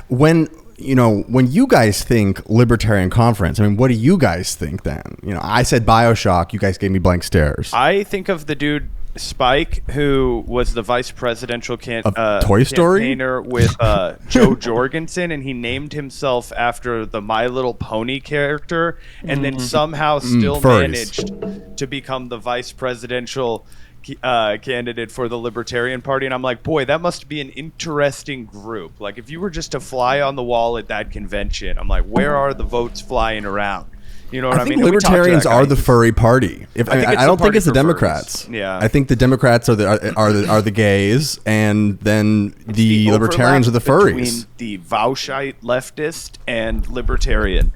when you guys think Libertarian Conference, I mean, what do you guys think then? I said BioShock. You guys gave me blank stares. I think of the dude Spike, who was the vice presidential Toy Story campaigner with Joe Jorgensen, and he named himself after the My Little Pony character, and then somehow still managed to become the vice presidential candidate for the Libertarian Party. And I'm like, boy, that must be an interesting group. Like, if you were just a fly on the wall at that convention, I'm like, where are the votes flying around? You know what I mean? I think libertarians are the furry party. I don't think it's the Democrats. Furries. Yeah, I think the Democrats are the gays, and then the libertarians are the furries. Between the Vaushite leftist and libertarian.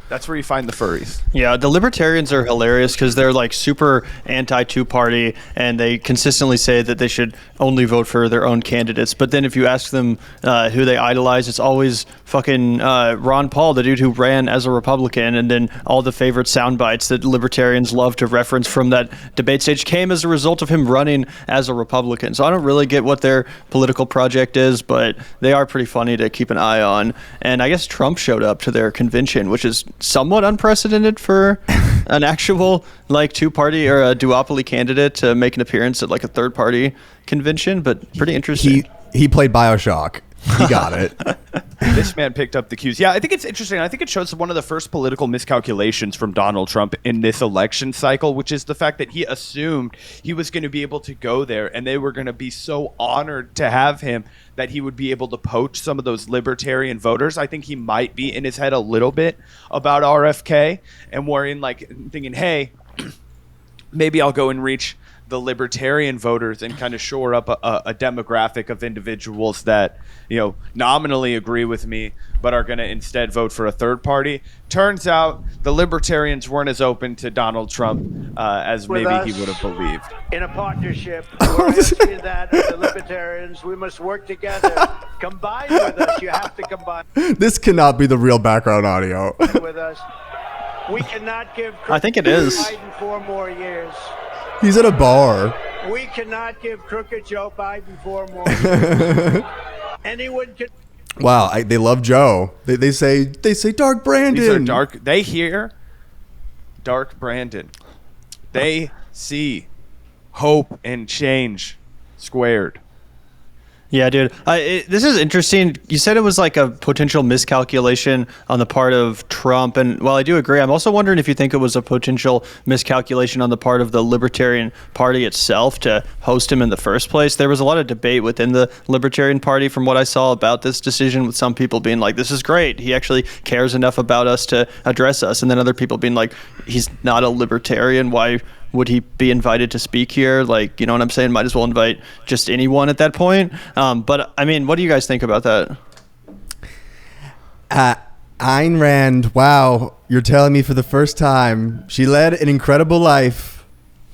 That's where you find the furries. Yeah, the libertarians are hilarious because they're like super anti-two-party, and they consistently say that they should only vote for their own candidates. But then if you ask them who they idolize, it's always fucking Ron Paul, the dude who ran as a Republican, and then all the favorite sound bites that libertarians love to reference from that debate stage came as a result of him running as a Republican. So I don't really get what their political project is, but they are pretty funny to keep an eye on. And I guess Trump showed up to their convention, which is somewhat unprecedented for an actual like two-party or a duopoly candidate to make an appearance at like a third-party convention, but pretty interesting. He played BioShock. He got it. This man picked up the cues. Yeah, I think it's interesting. I think it shows one of the first political miscalculations from Donald Trump in this election cycle, which is the fact that he assumed he was going to be able to go there and they were going to be so honored to have him that he would be able to poach some of those libertarian voters. I think he might be in his head a little bit about RFK and worrying, like thinking, hey, maybe I'll go and reach the libertarian voters and kind of shore up a demographic of individuals that, nominally agree with me, but are going to instead vote for a third party. Turns out the libertarians weren't as open to Donald Trump as maybe he would have believed. In a partnership, we're asking that as the libertarians, we must work together. Combine with us. You have to combine. This cannot be the real background audio. With us. We cannot give I think it is. Biden 4 more years. He's at a bar. We cannot give crooked Joe Biden 4 more years. Anyone can. Wow, they love Joe. They say Dark Brandon. These are dark. They hear Dark Brandon. They see hope and change squared. Yeah, dude. This is interesting. You said it was like a potential miscalculation on the part of Trump. And while I do agree, I'm also wondering if you think it was a potential miscalculation on the part of the Libertarian Party itself to host him in the first place. There was a lot of debate within the Libertarian Party from what I saw about this decision, with some people being like, this is great. He actually cares enough about us to address us. And then other people being like, he's not a libertarian. Why would he be invited to speak here? Like, you know what I'm saying? Might as well invite just anyone at that point. But I mean, what do you guys think about that? Ayn Rand, wow, you're telling me for the first time. She led an incredible life.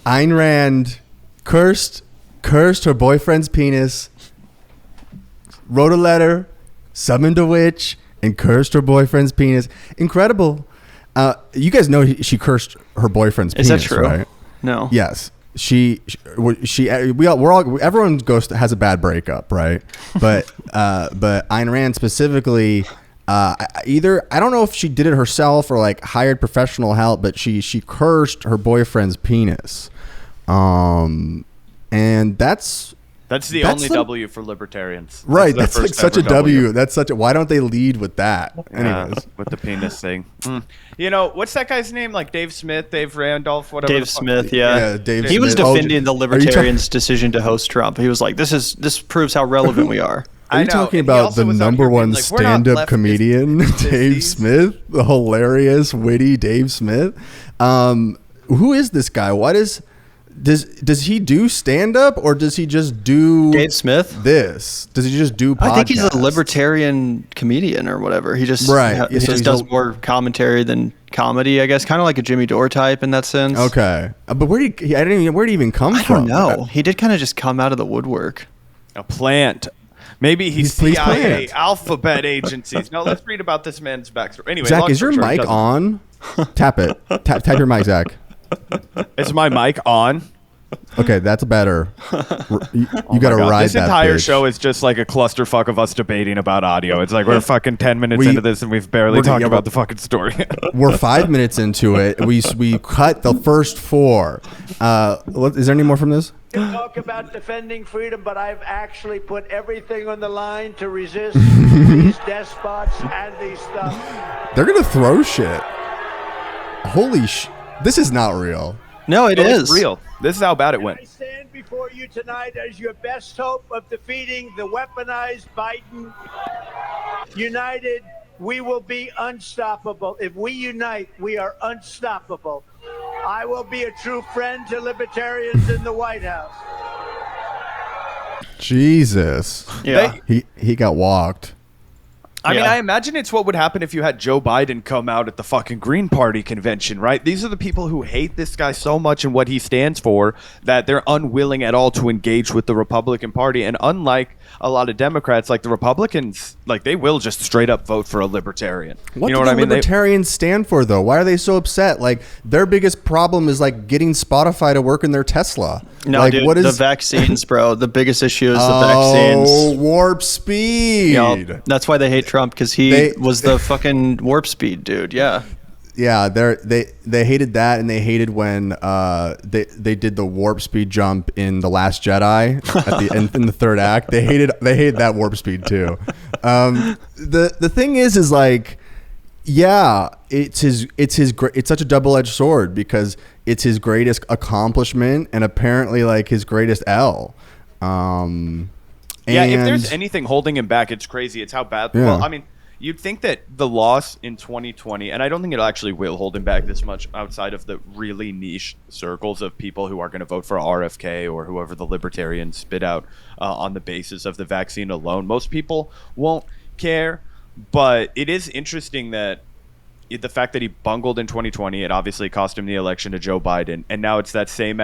Ayn Rand cursed her boyfriend's penis, wrote a letter, summoned a witch, and cursed her boyfriend's penis. Incredible. You guys know she cursed her boyfriend's penis, is that true? Right? No. Yes. Everyone has a bad breakup, right? But Ayn Rand specifically, either, I don't know if she did it herself or like hired professional help, but she cursed her boyfriend's penis. And that's the only W for libertarians. Right. That's like such a W. That's such a, why don't they lead with that? Anyways. With the penis thing. What's that guy's name? Like Dave Smith, Dave Randolph, whatever. Dave Smith, yeah. Dave he was Smith. defending the libertarians' decision to host Trump. He was like, this proves how relevant we are. Are you talking about the number one stand-up comedian, Dave Smith? The hilarious, witty Dave Smith? Who is this guy? Does he do stand-up or does he just do Dave Smith? Does he just do podcasts? I think he's a libertarian comedian or whatever. He just he just does more commentary than comedy, I guess, kind of like a Jimmy Dore type in that sense. Okay, but where'd he even come from? I don't know. He did kind of just come out of the woodwork. A plant. Maybe he's CIA, alphabet agencies. No, let's read about this man's backstory. Anyway, Zach, is your mic on? Tap it. Tap your mic, Zach. Is my mic on? Okay, that's better. You Oh got to my God. ride This that entire bitch. show is just like a clusterfuck of us debating about audio. It's like we're fucking 10 minutes We- into this and we've barely we're- talked yeah, about we're- the fucking story. We're 5 minutes into it. We cut the first 4. Is there any more from this? You talk about defending freedom, but I've actually put everything on the line to resist these despots and these stuff. They're gonna throw shit. Holy sh! This is not real. No, it is It's real. This is how bad it went. I stand before you tonight as your best hope of defeating the weaponized Biden. United, we will be unstoppable. If we unite, we are unstoppable. I will be a true friend to libertarians in the White House. Jesus. Yeah. He got walked. I mean, Yeah. I imagine it's what would happen if you had Joe Biden come out at the fucking Green Party convention, right? These are the people who hate this guy so much and what he stands for that they're unwilling at all to engage with the Republican Party. And unlike a lot of Democrats, like the Republicans, like they will just straight up vote for a libertarian. What you know do what I the mean? libertarians stand for, though? Why are they so upset? Like, their biggest problem is, like, getting Spotify to work in their Tesla. No, like, dude, what is... the vaccines, bro. The biggest issue is the Oh, vaccines. warp speed. Yep. That's why they hate Trump, because he They- was the fucking warp speed dude. Yeah. Yeah, they hated that, and they hated when they did the warp speed jump in The Last Jedi at the end in the third act. They hated that warp speed too. The thing is like, yeah, it's such a double-edged sword because it's his greatest accomplishment and apparently like his greatest L. Yeah, if and- there's anything holding him back, it's crazy. It's how bad. Yeah. Well, I mean, you'd think that the loss in 2020, and I don't think it actually will hold him back this much outside of the really niche circles of people who are going to vote for RFK or whoever the libertarians spit out on the basis of the vaccine alone. Most people won't care, but it is interesting that the fact that he bungled in 2020, it obviously cost him the election to Joe Biden, and now it's that same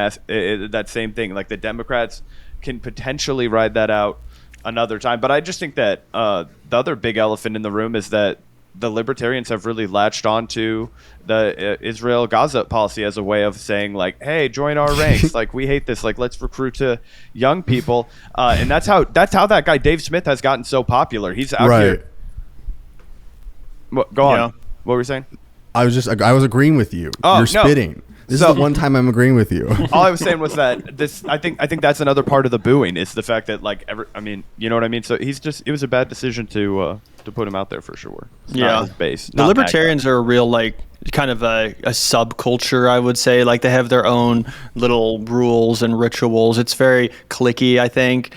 thing. Like the Democrats can potentially ride that out another time, but I just think that the other big elephant in the room is that the libertarians have really latched on to the Israel-Gaza policy as a way of saying like, hey, join our ranks. Like, we hate this. Like, let's recruit to young people. And that's how that guy Dave Smith has gotten so popular. He's out here. Go on. Yeah. What were you saying? I was agreeing with you. Oh, You're no. spitting. This So- is the one time I'm agreeing with you. All I was saying was that I think that's another part of the booing is the fact that like I mean, you know what I mean. So it was a bad decision to put him out there for sure. It's not Yeah. his base. The Not that libertarians are a real, like, kind of a subculture, I would say. Like, they have their own little rules and rituals. It's very cliquey, I think.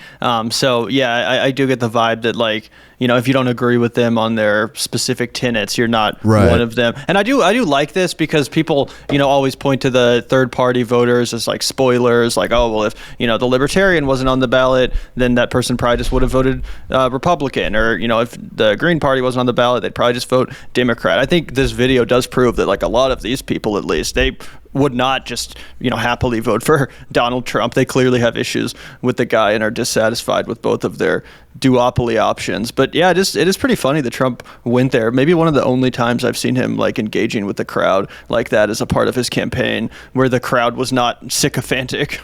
So, yeah, I do get the vibe that, like, you know, if you don't agree with them on their specific tenets, you're not Right. one of them. And I do like this because people, you know, always point to the third-party voters as, like, spoilers. Like, oh, well, if, you know, the libertarian wasn't on the ballot, then that person probably just would have voted Republican. Or, you know, if the Green Party wasn't on the ballot, they'd probably just vote Democrat. I think this video does prove that, like, a lot of these people, at least, they would not just, you know, happily vote for Donald Trump. They clearly have issues with the guy and are dissatisfied with both of their duopoly options. But yeah, it is pretty funny that Trump went there. Maybe one of the only times I've seen him like engaging with the crowd like that as a part of his campaign, where the crowd was not sycophantic.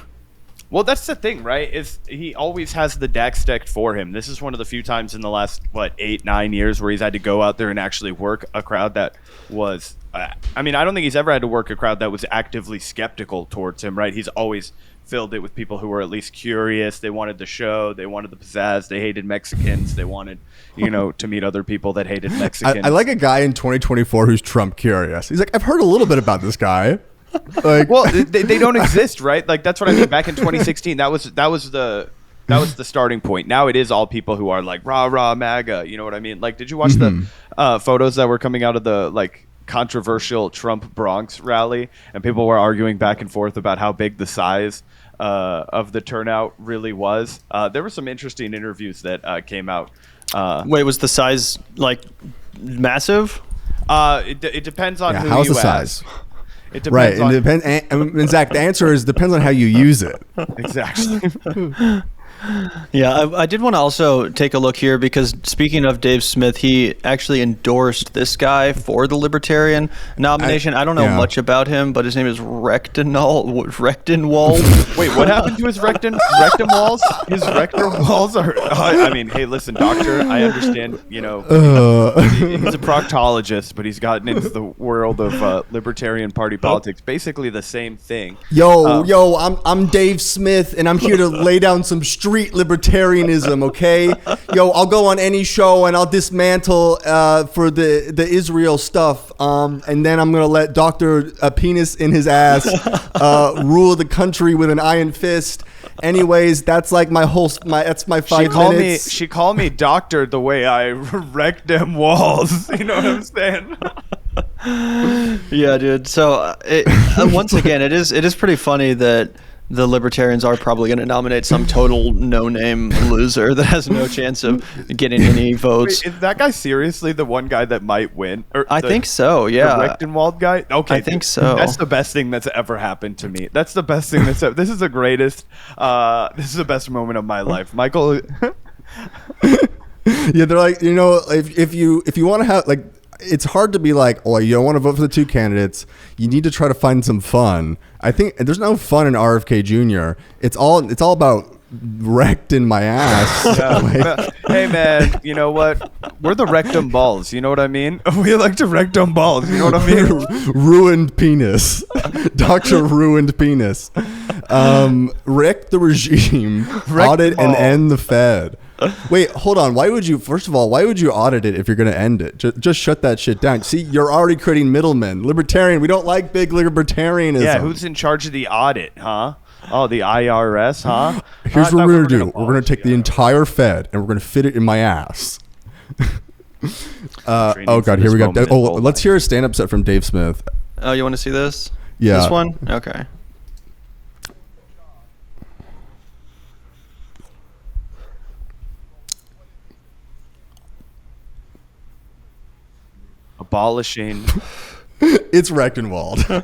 Well, that's the thing, right? Is he always has the deck stacked for him. This is one of the few times in the last 8-9 years where he's had to go out there and actually work a crowd that was. I mean, I don't think he's ever had to work a crowd that was actively skeptical towards him, right? He's always filled it with people who were at least curious. They wanted the show. They wanted the pizzazz. They hated Mexicans. They wanted, you know, to meet other people that hated Mexicans. I like a guy in 2024 who's Trump curious. He's like, I've heard a little bit about this guy. Like, Well, they don't exist, right? Like that's what I mean. Back in 2016, that was the starting point. Now it is all people who are like rah rah MAGA. You know what I mean? Like, did you watch the photos that were coming out of the like controversial Trump Bronx rally, and people were arguing back and forth about how big the size of the turnout really was? There were some interesting interviews that came out. Wait, was the size like massive? It depends on who how's you the ask. size? It Right. depends And on and Zach, the answer is depends on how you use it. exactly. Yeah, I did want to also take a look here because speaking of Dave Smith, he actually endorsed this guy for the Libertarian nomination. I don't know much about him, but his name is Rechtenwald. Wait, what happened to his rectum walls? His rectum walls are. I mean, hey, listen, doctor. I understand. You know, he's a proctologist, but he's gotten into the world of Libertarian Party politics. Basically, the same thing. Yo, I'm Dave Smith, and I'm here to lay down some street libertarianism, okay? Yo, I'll go on any show and I'll dismantle for the Israel stuff, and then I'm gonna let Dr. Penis in his ass rule the country with an iron fist. Anyways, that's like that's my 5 minutes. She called me doctor the way I wrecked them walls. You know what I'm saying? Yeah, dude. So once again, it is pretty funny that the Libertarians are probably going to nominate some total no-name loser that has no chance of getting any votes. Wait, is that guy seriously the one guy that might win? I think so, yeah. The Rechtenwald guy? Okay. I think so. That's the best thing that's ever happened to me. That's the best thing that's ever... This is the greatest... this is the best moment of my life. Michael... Yeah, they're like, you know, if you want to have... like, it's hard to be like, oh, you don't want to vote for the two candidates. You need to try to find some fun. I think there's no fun in RFK Jr. It's all about wrecked in my ass. Yeah. Hey, man, you know what? We're the rectum balls. You know what I mean? We like to rectum balls. You know what I mean? Ruined penis. Dr. Ruined Penis. Wreck the regime. Audit and end the Fed. Wait, hold on. First of all, why would you audit it if you're going to end it? Just shut that shit down. See, you're already creating middlemen. Libertarian, we don't like big libertarianism. Yeah, who's in charge of the audit, huh? Oh, the IRS, huh? Here's what we're going to do. We're going to take the entire Fed and we're going to fit it in my ass. Oh, God, here we go. Oh, let's hear a stand-up set from Dave Smith. Oh, you want to see this? Yeah. This one? Okay. Abolishing. It's Rechtenwald.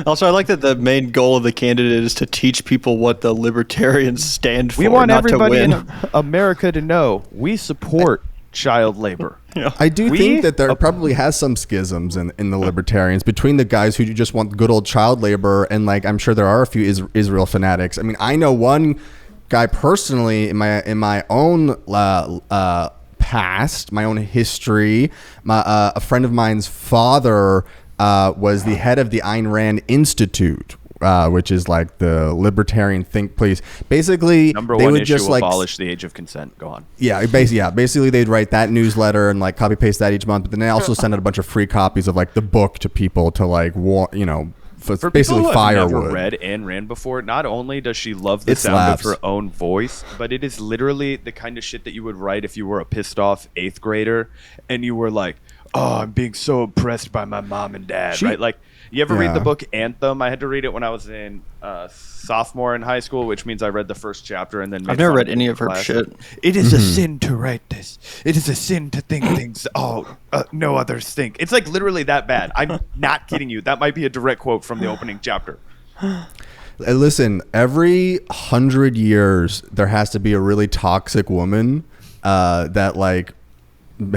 Also, I like that the main goal of the candidate is to teach people what the Libertarians stand for. We want not everybody to win. in America to know we support child labor. Yeah. I do think that there probably has some schisms in the Libertarians between the guys who just want good old child labor and, like, I'm sure there are a few Israel fanatics. I mean, I know one guy personally in my own past, my own history. A friend of mine's father was the head of the Ayn Rand Institute, which is like the libertarian think piece. Basically, number they one would issue: just like abolish the age of consent. Go on. Yeah, basically they'd write that newsletter and like copy paste that each month, but then they also send out a bunch of free copies of like the book to people to like For basically people who firewood. have never read Ayn Rand before, not only does she love the sound of her own voice, but it is literally the kind of shit that you would write if you were a pissed off 8th grader and you were like, oh, I'm being so oppressed by my mom and dad, right? Like, you ever read the book Anthem? I had to read it when I was in sophomore in high school, which means I read the first chapter and then I've never read any of her shit. It is a sin to write this. It is a sin to think things no others think. It's like literally that bad. I'm not kidding you. That might be a direct quote from the opening chapter. Listen, every 100 years there has to be a really toxic woman that like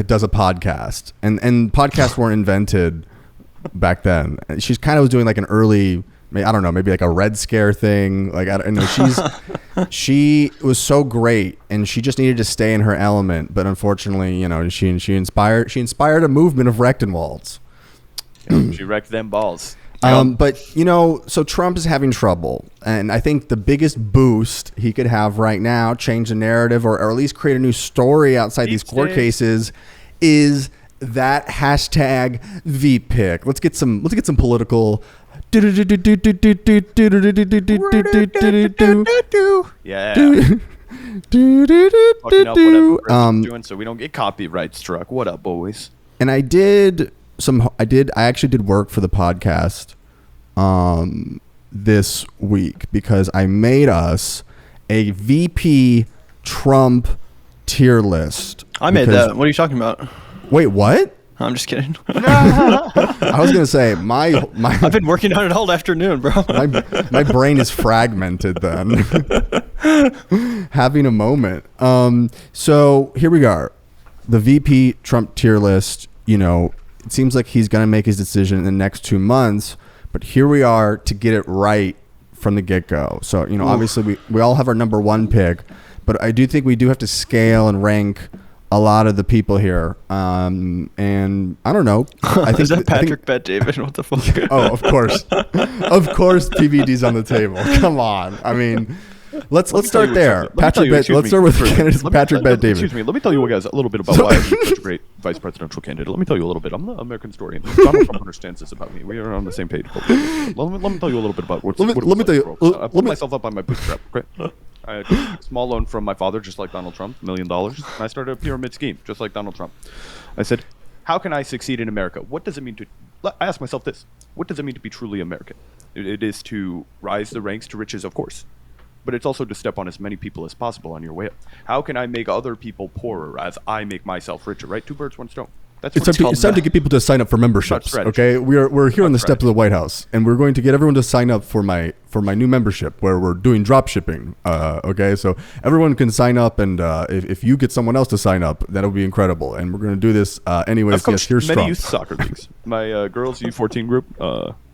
does a podcast, and podcasts weren't invented back then. She's kind of was doing like an early, I don't know, maybe like a Red Scare thing. Like, I don't know. She was so great, and she just needed to stay in her element. But unfortunately, she inspired a movement of Rechtenwalds. She wrecked them balls. But so Trump is having trouble, and I think the biggest boost he could have right now, change the narrative, or at least create a new story outside these court cases, is that hashtag VPick. Let's get some political. Yeah. Fucking up whatever Britain's doing so we don't get copyright struck. What up, boys? And I actually did work for the podcast this week because I made us a VP Trump tier list. I made that. What are you talking about? Wait, what? I'm just kidding. I was gonna say my I've been working on it all afternoon, bro. my brain is fragmented then. Having a moment. So here we are. The VP Trump tier list, it seems like he's going to make his decision in the next 2 months, but here we are to get it right from the get-go. So, obviously we all have our number one pick, but I do think we do have to scale and rank a lot of the people here. And I don't know. I think Is that Patrick Bet-David? What the fuck? Oh, of course. Of course PBD's on the table. Come on. I mean, let's start there. Let's start with candidates Patrick Bet-David. Excuse me. Let me tell you guys a little bit about why I'm such a great vice presidential candidate. Let me tell you a little bit. I'm the American historian. Donald Trump understands this about me. We are on the same page. Let me tell you a little bit about Let me tell you. I put myself up by my bootstrap. Okay? I had a small loan from my father, just like Donald Trump, $1 million. And I started a pyramid scheme, just like Donald Trump. I said, how can I succeed in America? What does it mean to... I asked myself this. What does it mean to be truly American? It is to rise the ranks to riches, of course. But it's also to step on as many people as possible on your way up. How can I make other people poorer as I make myself richer, right? Two birds, one stone. That's It's time to get people to sign up for memberships. Okay, we're here on the steps of the White House, and we're going to get everyone to sign up for my new membership, where we're doing drop shipping. Okay, so everyone can sign up, and if you get someone else to sign up, that'll be incredible. And we're going to do this anyways. Yes, here's many Trump. youth soccer leagues. My girls U14 group.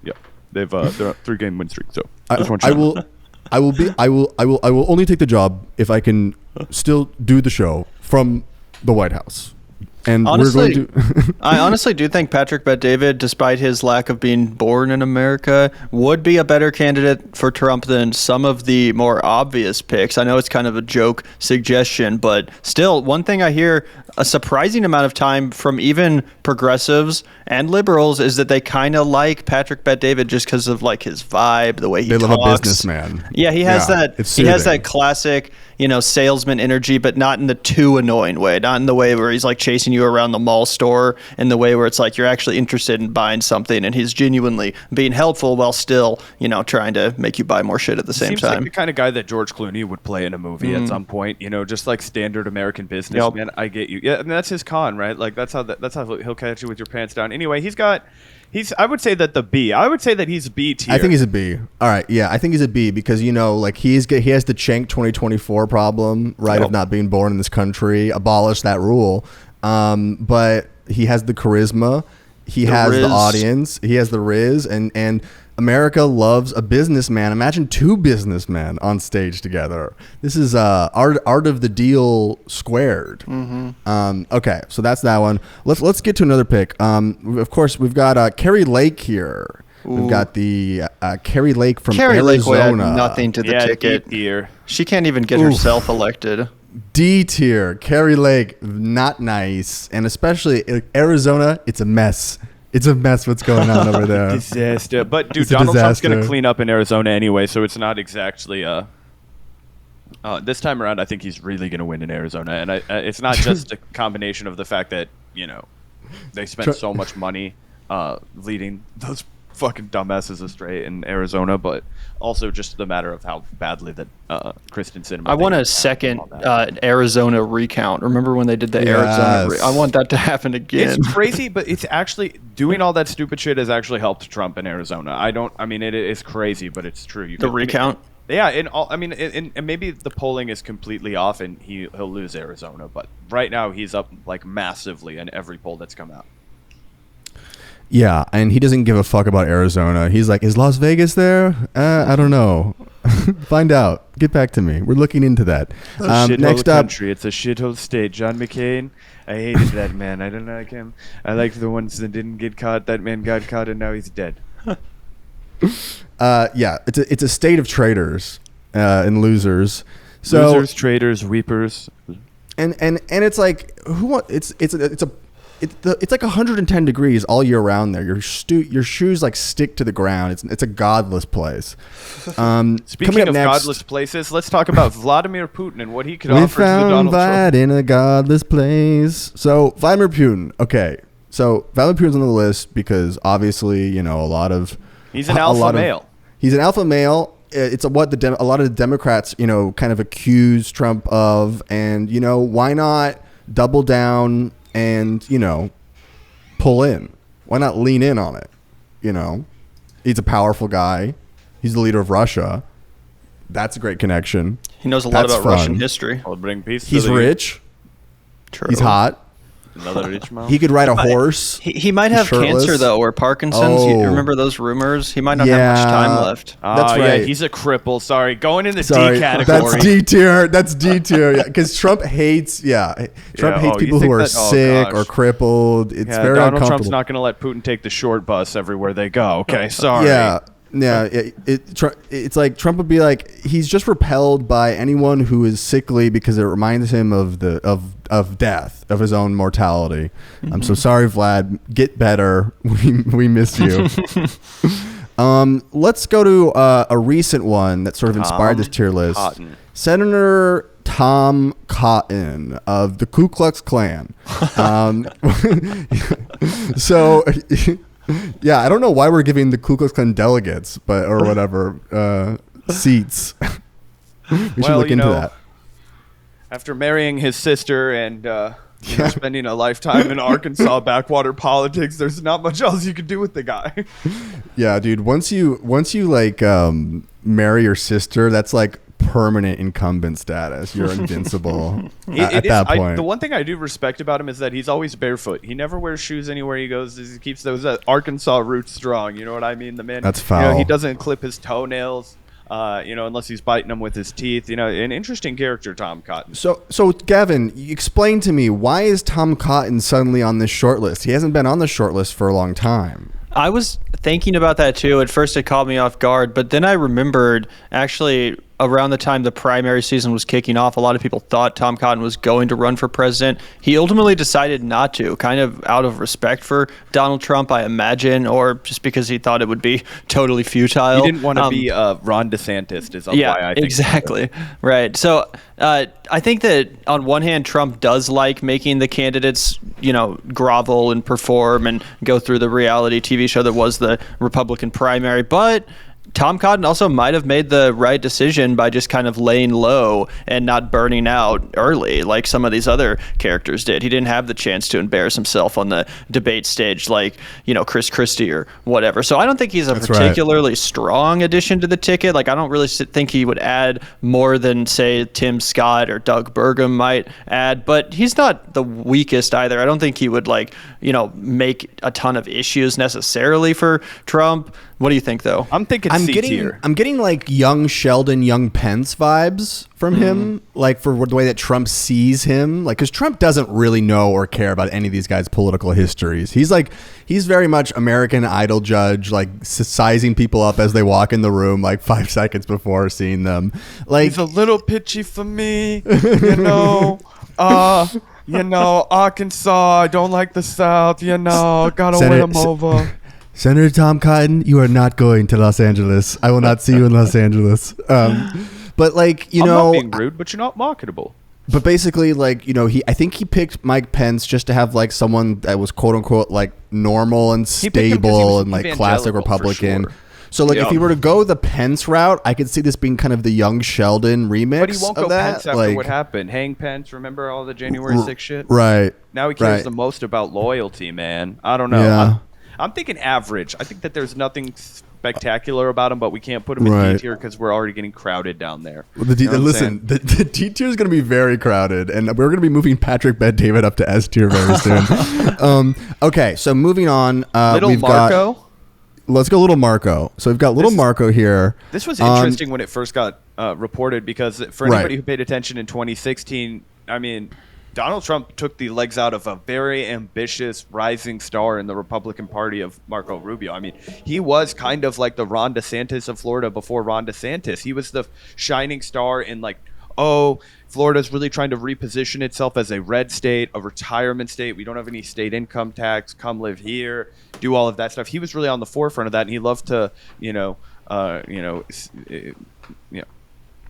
Yeah, they're on 3-game win streak. So I will only take the job if I can still do the show from the White House. And honestly, we're going to I honestly do think Patrick Bet-David, despite his lack of being born in America, would be a better candidate for Trump than some of the more obvious picks. I know it's kind of a joke suggestion, but still, one thing I hear a surprising amount of time from even progressives and liberals is that they kind of like Patrick Bet-David just because of like his vibe, the way he talks. They love a businessman. Yeah, he has that. He has that classic, salesman energy, but not in the too annoying way. Not in the way where he's like chasing you around the mall store, in the way where it's like you're actually interested in buying something, and he's genuinely being helpful while still, trying to make you buy more shit at the same time. Seems like the kind of guy that George Clooney would play in a movie at some point. Just like standard American businessman. Yep. I get you. Yeah, I mean, that's his con, right? Like that's how he'll catch you with your pants down. Anyway, I would say that he's B tier. I think he's a B. All right, yeah, I think he's a B because he has the Cenk 2024 problem, right, of not being born in this country. Abolish that rule, but he has the charisma, he has the audience, he has the Riz, and America loves a businessman. Imagine two businessmen on stage together. This is art of the deal squared. Mm-hmm. Okay, so that's that one. Let's get to another pick. Of course, we've got Carrie Lake here. Ooh. We've got the Carrie Lake from Arizona. Lake would add nothing to the ticket. D-tier. She can't even get herself elected. D tier. Carrie Lake, not nice, and especially Arizona. It's a mess. It's a mess what's going on over there. Disaster. But, dude, Donald Trump's going to clean up in Arizona anyway, so it's not exactly... this time around, I think he's really going to win in Arizona. And it's not just a combination of the fact that, they spent so much money leading those fucking dumbasses astray in Arizona, but also just the matter of how badly that Kristen Sinema... I want a second Arizona recount. Remember when they did the Arizona... I want that to happen again. It's crazy, but it's actually... Doing all that stupid shit has actually helped Trump in Arizona. It is crazy, but it's true. The recount? And maybe the polling is completely off and he'll lose Arizona, but right now he's up like massively in every poll that's come out. Yeah, and he doesn't give a fuck about Arizona. He's like, is Las Vegas there? I don't know. Find out. Get back to me. We're looking into that. Next up, country. It's a shithole state. John McCain. I hated that man. I don't like him. I liked the ones that didn't get caught. That man got caught, and now he's dead. Yeah, it's a state of traitors and losers. So losers, traitors, weepers, and it's like it's like 110 degrees all year round there. Your shoes like stick to the ground. It's a godless place. Speaking of godless places, let's talk about Vladimir Putin and what he could offer to the Donald Donald Trump. in a godless place. So Vladimir Putin. Okay, so Vladimir Putin's on the list because obviously a lot of he's an alpha male. He's an alpha male. It's what a lot of the Democrats kind of accuse Trump of, and why not double down and pull in? Why not lean in on it? You know, he's a powerful guy. He's the leader of Russia. That's a great connection. He knows a lot That's about fun. Russian history. I'll bring peace. He's to the rich. True. He's hot. Another rich man. He could ride a horse. He might have shirtless. cancer though, or Parkinson's. Oh. You remember those rumors? He might not have much time left. That's Yeah, right. he's a cripple. Sorry, going in the Sorry, D category. that's D tier. That's D tier. Because Trump hates. Trump hates you people think who are that- oh, sick gosh. or crippled. It's Yeah, very Donald uncomfortable. Trump's not going to let Putin take the short bus everywhere they go. Okay, sorry. Yeah. It's like Trump would be like, he's just repelled by anyone who is sickly because it reminds him of death, of his own mortality. I'm so sorry, Vlad. Get better. We miss you. Let's go to a recent one that sort of inspired this tier list. Cotton. Senator Tom Cotton of the Ku Klux Klan. So, yeah, I don't know why we're giving the Ku Klux Klan delegates, or whatever, seats. We should look into that. After marrying his sister and spending a lifetime in Arkansas backwater politics, there's not much else you could do with the guy. Yeah, dude. Once you like marry your sister, that's like permanent incumbent status. You're invincible at that point. The one thing I do respect about him is that he's always barefoot. He never wears shoes anywhere he goes. He keeps those Arkansas roots strong. You know what I mean? The man. That's foul. He doesn't clip his toenails. Unless he's biting them with his teeth. An interesting character, Tom Cotton. So Gavin, explain to me, why is Tom Cotton suddenly on this short list? He hasn't been on the short list for a long time. I was thinking about that too. At first it caught me off guard, but then I remembered actually around the time the primary season was kicking off, a lot of people thought Tom Cotton was going to run for president. He ultimately decided not to, kind of out of respect for Donald Trump, I imagine, or just because he thought it would be totally futile. He didn't want to be Ron DeSantis, is why I think. Exactly. Right. So I think that on one hand, Trump does like making the candidates, grovel and perform and go through the reality TV show that was the Republican primary, but Tom Cotton also might have made the right decision by just kind of laying low and not burning out early like some of these other characters did. He didn't have the chance to embarrass himself on the debate stage like, Chris Christie or whatever. So I don't think he's a particularly strong addition to the ticket. Like, I don't really think he would add more than, say, Tim Scott or Doug Burgum might add, but he's not the weakest either. I don't think he would make a ton of issues necessarily for Trump. What do you think, though? I'm thinking C tier. I'm getting like young Sheldon, young Pence vibes from him, like for the way that Trump sees him. Like, because Trump doesn't really know or care about any of these guys' political histories. He's very much American Idol judge, like sizing people up as they walk in the room, like 5 seconds before seeing them. Like, he's a little pitchy for me, Arkansas. I don't like the South. Gotta win him over. Senator Tom Cotton, you are not going to Los Angeles. I will not see you in Los Angeles. But I'm not being rude, but you're not marketable. But basically, I think he picked Mike Pence just to have like someone that was quote unquote like normal and stable and like classic Republican. Sure. So if he were to go the Pence route, I could see this being kind of the young Sheldon remix. But he won't go of that. Pence after what happened. Hang Pence, remember all the January 6th shit? Right. Now he cares the most about loyalty, man. I don't know. Yeah. I'm thinking average. I think that there's nothing spectacular about him, but we can't put him in D tier because we're already getting crowded down there. The D tier is going to be very crowded, and we're going to be moving Patrick Bet-David up to S tier very soon. Okay, so moving on. Little Marco? Let's go Little Marco. So we've got Little Marco here. This was interesting when it first got reported because for anybody who paid attention in 2016, Donald Trump took the legs out of a very ambitious rising star in the Republican Party of Marco Rubio. He was kind of like the Ron DeSantis of Florida before Ron DeSantis. He was the shining star in Florida's really trying to reposition itself as a red state, a retirement state. We don't have any state income tax. Come live here, do all of that stuff. He was really on the forefront of that, and he loved to,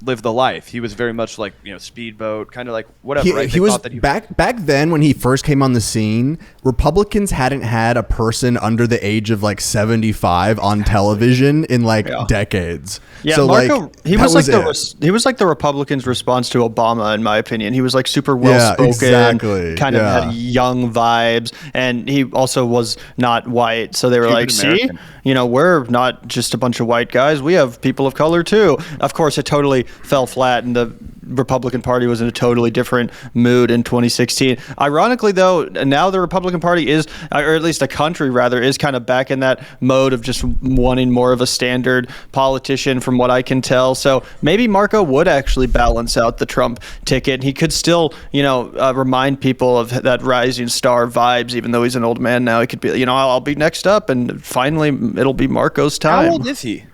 live the life. He was very much like, speedboat, kind of like whatever. He was back then when he first came on the scene. Republicans hadn't had a person under the age of like 75 on television in like decades. Yeah, so Marco, like he was like the Republicans' response to Obama, in my opinion. He was like super well spoken, kind of had young vibes, and he also was not white. So they were like, "See, we're not just a bunch of white guys. We have people of color too." Of course, it totally fell flat, and the Republican Party was in a totally different mood in 2016. Ironically, though, now the Republican Party is, or at least the country rather, is kind of back in that mode of just wanting more of a standard politician, from what I can tell. So maybe Marco would actually balance out the Trump ticket. He could still, remind people of that rising star vibes, even though he's an old man now. He could be, I'll be next up, and finally it'll be Marco's time. How old is he?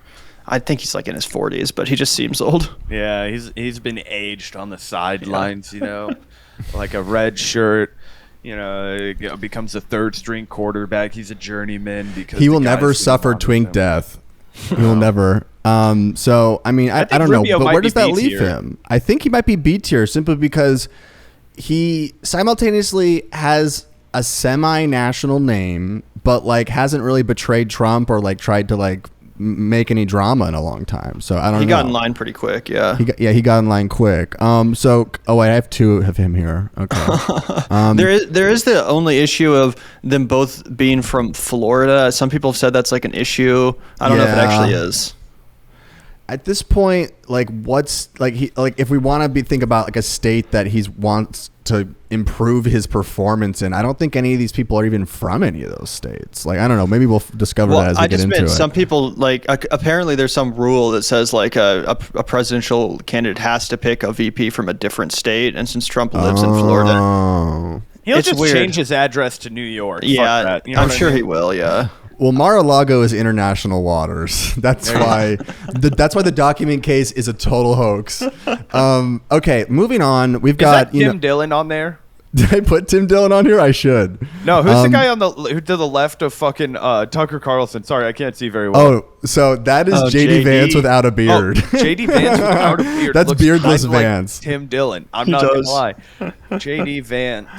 I think he's like in his 40s, but he just seems old. Yeah, he's been aged on the sidelines, like a red shirt. Becomes a third string quarterback. He's a journeyman because he will never suffer twink death. He will never. So I mean, I don't know, but where does that leave him? I think he might be B tier simply because he simultaneously has a semi-national name, but like hasn't really betrayed Trump or like tried to like make any drama in a long time. So I don't know. He got in line pretty quick, yeah. He got in line quick. I have two of him here. Okay. There is the only issue of them both being from Florida. Some people have said that's like an issue. I don't know if it actually is. At this point, like what's like if we want to think about like a state that he wants to improve his performance in, I don't think any of these people are even from any of those states. Like I don't know, maybe we'll discover that as we get into it. Some people like apparently there's some rule that says like a presidential candidate has to pick a VP from a different state, and since Trump lives in Florida, he'll just change his address to New York. Yeah, I'm sure he will. Yeah. Well, Mar-a-Lago is international waters. That's why the document case is a total hoax. Okay, moving on. We've got Tim Dillon on there. Did I put Tim Dillon on here? I should. No, who's the guy who to the left of fucking Tucker Carlson? Sorry, I can't see very well. Oh, so that is JD Vance without a beard. JD Vance without a beard. That's looks beardless kind of Vance. Like Tim Dillon. I'm not gonna lie. JD Vance.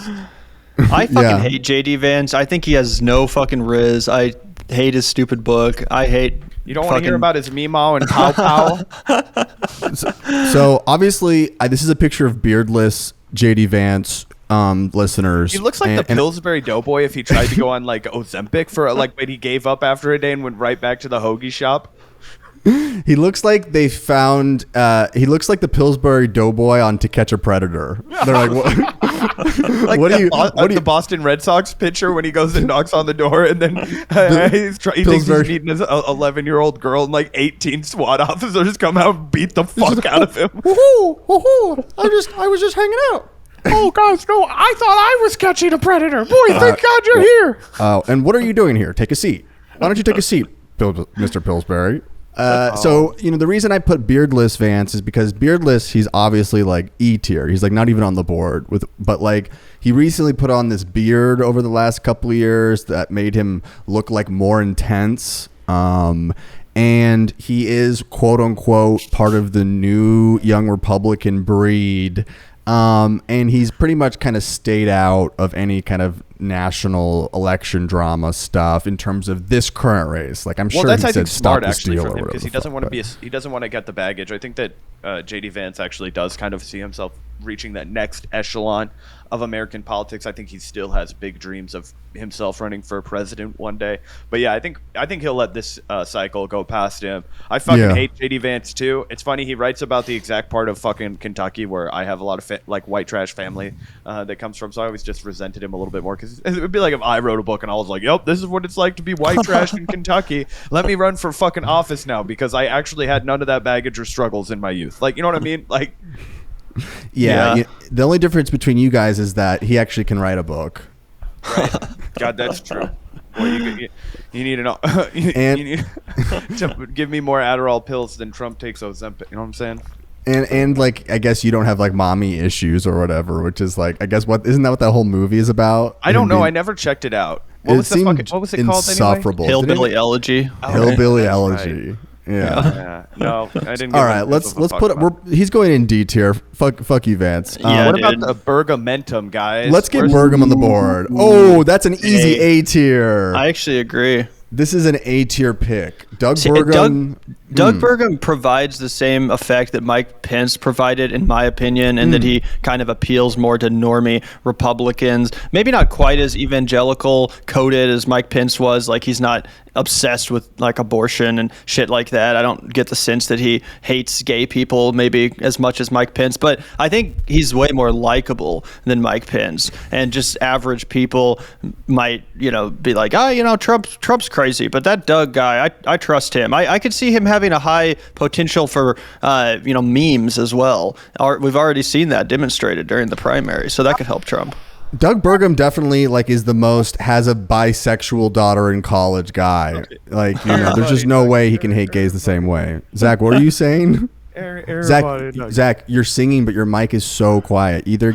I fucking hate JD Vance. I think he has no fucking riz. I hate his stupid book. I hate. You don't want to hear about his Meemaw and Pow Pow? So obviously, this is a picture of beardless JD Vance. Listeners, he looks like the Pillsbury Doughboy if he tried to go on like Ozempic for like, but he gave up after a day and went right back to the hoagie shop. He looks like they found. He looks like the Pillsbury Doughboy on To Catch a Predator. They're like, what? Like the Boston Red Sox pitcher when he goes and knocks on the door, and then he thinks he's meeting his 11-year-old girl, and like 18 SWAT officers come out and beat the fuck out of him. Woohoo! I was just hanging out. Oh, guys, no, I thought I was catching a predator. Boy, thank God you're here. Oh, and what are you doing here? Take a seat. Why don't you take a seat, Mr. Pillsbury? So, the reason I put beardless Vance is because beardless, he's obviously like E tier. He's like not even on the board but like he recently put on this beard over the last couple of years that made him look like more intense. And he is quote unquote part of the new young Republican breed. And he's pretty much kind of stayed out of any kind of national election drama stuff in terms of this current race. Like I'm sure that's, he I said think, stop smart the actually steal for him or because he doesn't want to he doesn't want to get the baggage. I think that JD Vance actually does kind of see himself reaching that next echelon of American politics. I think he still has big dreams of himself running for president one day. But yeah, I think he'll let this cycle go past him. I fucking hate JD Vance too. It's funny, he writes about the exact part of fucking Kentucky where I have a lot of like white trash family that comes from. So I always just resented him a little bit more because it would be like if I wrote a book and I was like, "Yep, this is what it's like to be white trash in Kentucky. Let me run for fucking office now because I actually had none of that baggage or struggles in my youth." Like, you know what I mean? Like. Yeah. The only difference between you guys is that he actually can write a book. Right. God, that's true. Well, you need you need to give me more Adderall pills than Trump takes Ozempic. You know what I'm saying? And like, I guess you don't have like mommy issues or whatever, which is like, I guess isn't that what that whole movie is about? I don't know. I never checked it out. What was it called anyway? Hillbilly Elegy. Hillbilly Elegy. Yeah. No, I didn't. All right, let's put it. He's going in D tier. Fuck you, Vance. Yeah, what dude. about the Bergamentum, guys? Let's get Where's- Bergam on the board. Oh, that's an easy A tier. I actually agree. This is an A tier pick. Doug See, Burgum. Doug Burgum provides the same effect that Mike Pence provided, in my opinion, and that he kind of appeals more to normie Republicans. Maybe not quite as evangelical coded as Mike Pence was. Like, he's not obsessed with like abortion and shit like that. I don't get the sense that he hates gay people maybe as much as Mike Pence, but I think he's way more likable than Mike Pence. And just average people might, be like, Trump's crazy, but that Doug guy, I trust him. I could see him having a high potential for, memes as well. We've already seen that demonstrated during the primary, so that could help Trump. Doug Burgum definitely has a bisexual daughter in college guy. There's just no way he can hate gays the same way. Zach, what are you saying? Zach, you're singing, but your mic is so quiet. Either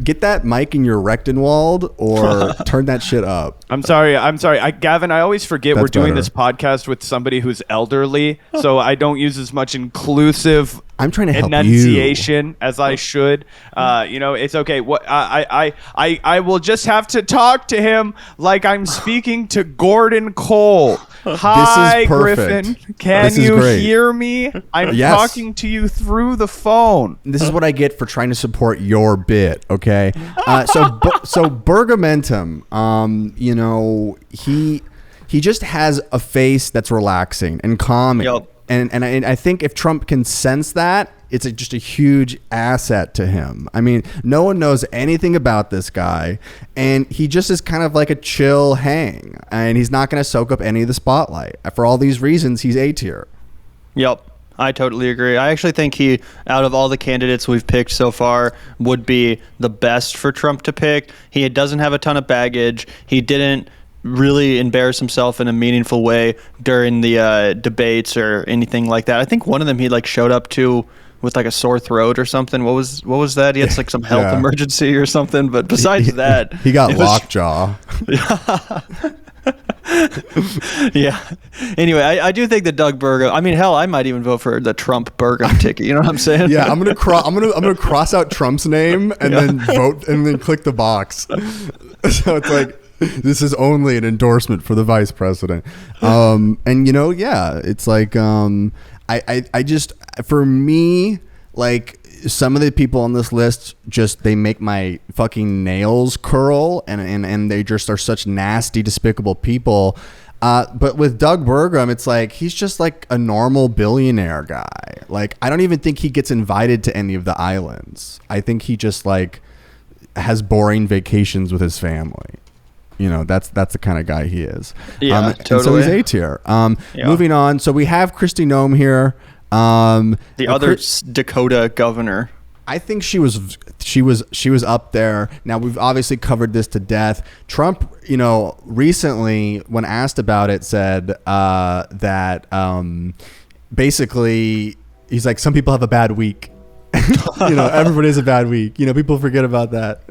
get that mic in your Rechtenwald or turn that shit up. I'm sorry. Gavin, I always forget we're doing this podcast with somebody who's elderly, so I don't use as much inclusive I'm trying to help enunciation as I should. It's okay. What I will just have to talk to him like I'm speaking to Gordon Cole. Hi, Griffin. Can you hear me? I'm talking to you through the phone. This is what I get for trying to support your bit. Okay. So Bergamentum, he just has a face that's relaxing and calming. Yep. And I think if Trump can sense that, it's just a huge asset to him. I mean, no one knows anything about this guy, and he just is kind of like a chill hang, and he's not going to soak up any of the spotlight. For all these reasons, he's A tier. Yep. I totally agree. I actually think he, out of all the candidates we've picked so far, would be the best for Trump to pick. He doesn't have a ton of baggage. He didn't really embarrass himself in a meaningful way during the debates or anything like that. I think one of them he showed up to with a sore throat or something. What was that? He had some health emergency or something. But besides that, he got lockjaw. Yeah. Anyway, I do think that Doug Burgum. I mean, hell, I might even vote for the Trump Burgum ticket. You know what I'm saying? Yeah, I'm gonna cross out Trump's name and then vote and then click the box. So it's like, this is only an endorsement for the vice president. It's like I just, for me, some of the people on this list they make my fucking nails curl, and they just are such nasty, despicable people. But with Doug Burgum, it's he's just a normal billionaire guy. I don't even think he gets invited to any of the islands. I think he just has boring vacations with his family. That's the kind of guy he is. Yeah, totally. So he's A tier. Moving on. So we have Kristi Noem here. The other Dakota governor. I think she was up there. Now, we've obviously covered this to death. Trump, recently when asked about it, said that basically he's like, some people have a bad week. Everybody has a bad week. People forget about that.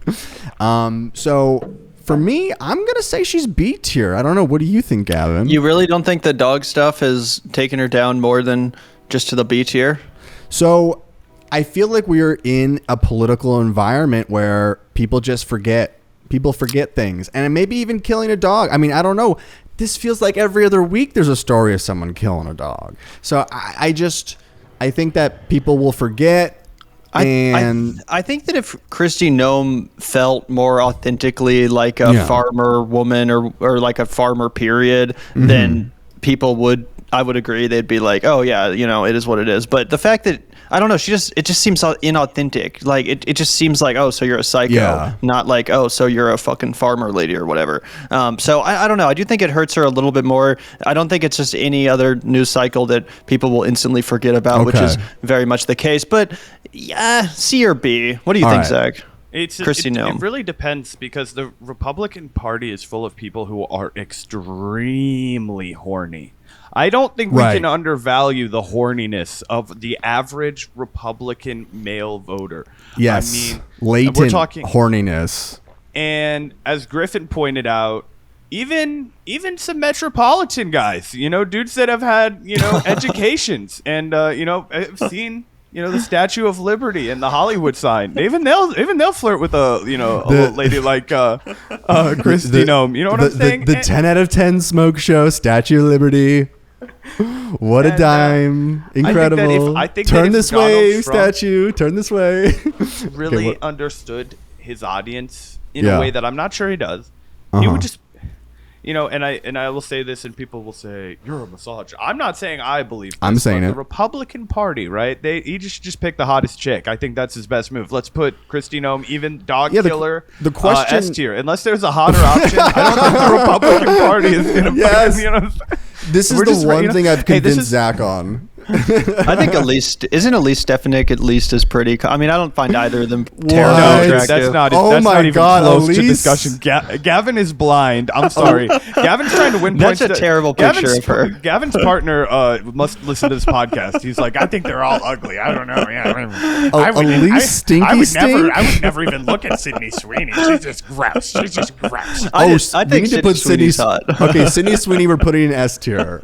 So for me, I'm going to say she's B tier. I don't know. What do you think, Gavin? You really don't think the dog stuff has taken her down more than just to the B tier? So I feel like we are in a political environment where people just forget. People forget things. And maybe even killing a dog. I mean, I don't know. This feels like every other week there's a story of someone killing a dog. So I think that people will forget. I think that if Kristi Noem felt more authentically like a farmer woman or like a farmer period, then people would, I would agree, they'd be like, oh yeah, it is what it is. But the fact that, I don't know, it just seems inauthentic. It just seems like, oh, so you're a psycho, not like, oh, so you're a fucking farmer lady or whatever. So I don't know. I do think it hurts her a little bit more. I don't think it's just any other news cycle that people will instantly forget about, which is very much the case. But yeah, C or B. What do you think, Zach? Kristi Noem. It really depends, because the Republican Party is full of people who are extremely horny. I don't think we can undervalue the horniness of the average Republican male voter. Yes, I mean, latent we're talking horniness. And as Griffin pointed out, even some metropolitan guys, dudes that have had, educations and, have seen, the Statue of Liberty and the Hollywood sign. Even they'll flirt with a little lady like Christy Nome. You know what I'm saying? The 10 out of 10 smoke show, Statue of Liberty. What a dime. Incredible. I think turn that this way, statue. Turn this way. Really understood his audience in a way that I'm not sure he does. He would just, and I will say this, and people will say you're a misogynist. I'm not saying I believe this, I'm saying but it. The Republican Party, right? He just picked the hottest chick. I think that's his best move. Let's put Kristi Noem, even dog killer, the question S tier. Unless there's a hotter option, I don't think the Republican Party is going to This is the one thing I've convinced Zach on. I think isn't Elise Stefanik at least as pretty? I mean, I don't find either of them terribly attractive. That's not even close to discussion. Gavin is blind. I'm sorry. Gavin's trying to win points. That's a terrible picture of her. Gavin's partner must listen to this podcast. He's like, I think they're all ugly. I don't know. Yeah. I would never even look at Sydney Sweeney. She's just gross. I think we need to put Sweeney's hot. Okay, Sydney Sweeney, we're putting in S tier.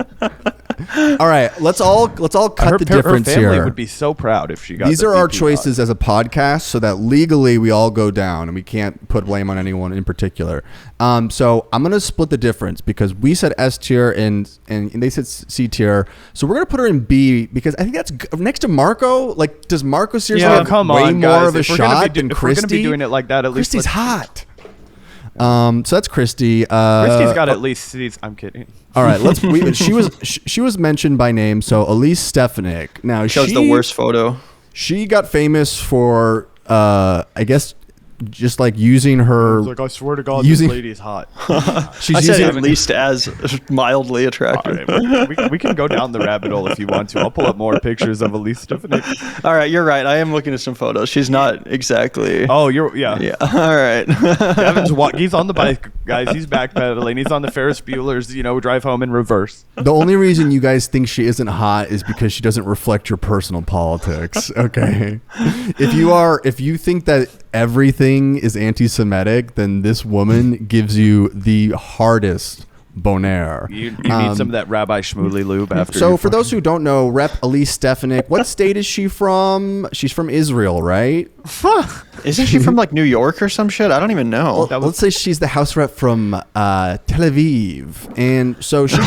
All right, let's all cut the difference her family here. Would be so proud if she got. These are our choices as a podcast, so that legally we all go down and we can't put blame on anyone in particular. So I'm gonna split the difference because we said S tier and they said C tier. So we're gonna put her in B because I think that's next to Marco. Like, does Marco seriously have way more of a shot than Christy? We're gonna be doing it like that. At least Christy's hot. So that's Christy. Christy's got at least C's. I'm kidding. All right, she was mentioned by name. So Elise Stefanik. Now shows the worst photo. She got famous for I guess just like using her. Like, I swear to God, this lady's hot. She's I said at least as mildly attractive. Right, we can go down the rabbit hole if you want to. I'll pull up more pictures of Elise Stefanik. All right, you're right. I am looking at some photos. She's not exactly. Oh, yeah. All right. Gavin's he's on the bike, guys. He's backpedaling. He's on the Ferris Bueller's, drive home in reverse. The only reason you guys think she isn't hot is because she doesn't reflect your personal politics. Okay. If you think that everything is anti-Semitic, then this woman gives you the hardest bonaire. You need some of that Rabbi Shmuley lube after. So for those who don't know, Rep Elise Stefanik, what state is she from? She's from Israel, right? Isn't she from like New York or some shit? I don't even know. Well, let's say she's the House Rep from Tel Aviv, and so she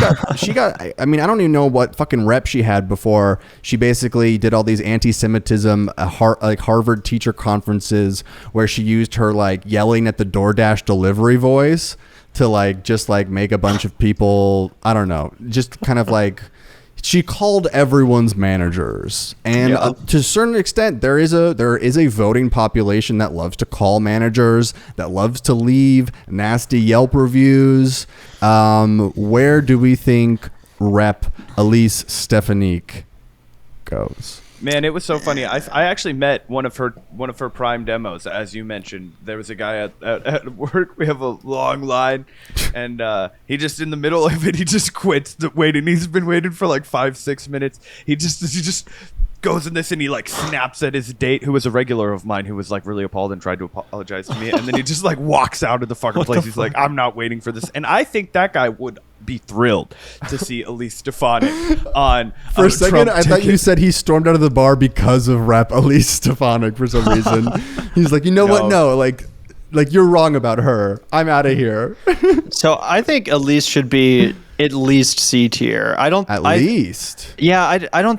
got. I mean, I don't even know what fucking rep she had before. She basically did all these anti-Semitism, like Harvard teacher conferences, where she used her like yelling at the DoorDash delivery voice to like just like make a bunch of people, I don't know, just kind of like she called everyone's managers. And to a certain extent, there is a voting population that loves to call managers, that loves to leave nasty Yelp reviews. Where do we think Rep Elise Stefanik goes? Man, it was so funny. I actually met one of her prime demos, as you mentioned. There was a guy at work. We have a long line, and he just in the middle of it, he just quits the waiting. He's been waiting for like 5-6 minutes. He just goes in this and he like snaps at his date, who was a regular of mine, who was like really appalled and tried to apologize to me, and then he just like walks out of the fucking place. He's like, I'm not waiting for this. And I think that guy would be thrilled to see Elise Stefanik on for a second. I thought you said he stormed out of the bar because of Rep Elise Stefanik for some reason. He's like, what? No, like you're wrong about her. I'm out of here. So I think Elise should be at least C tier. I don't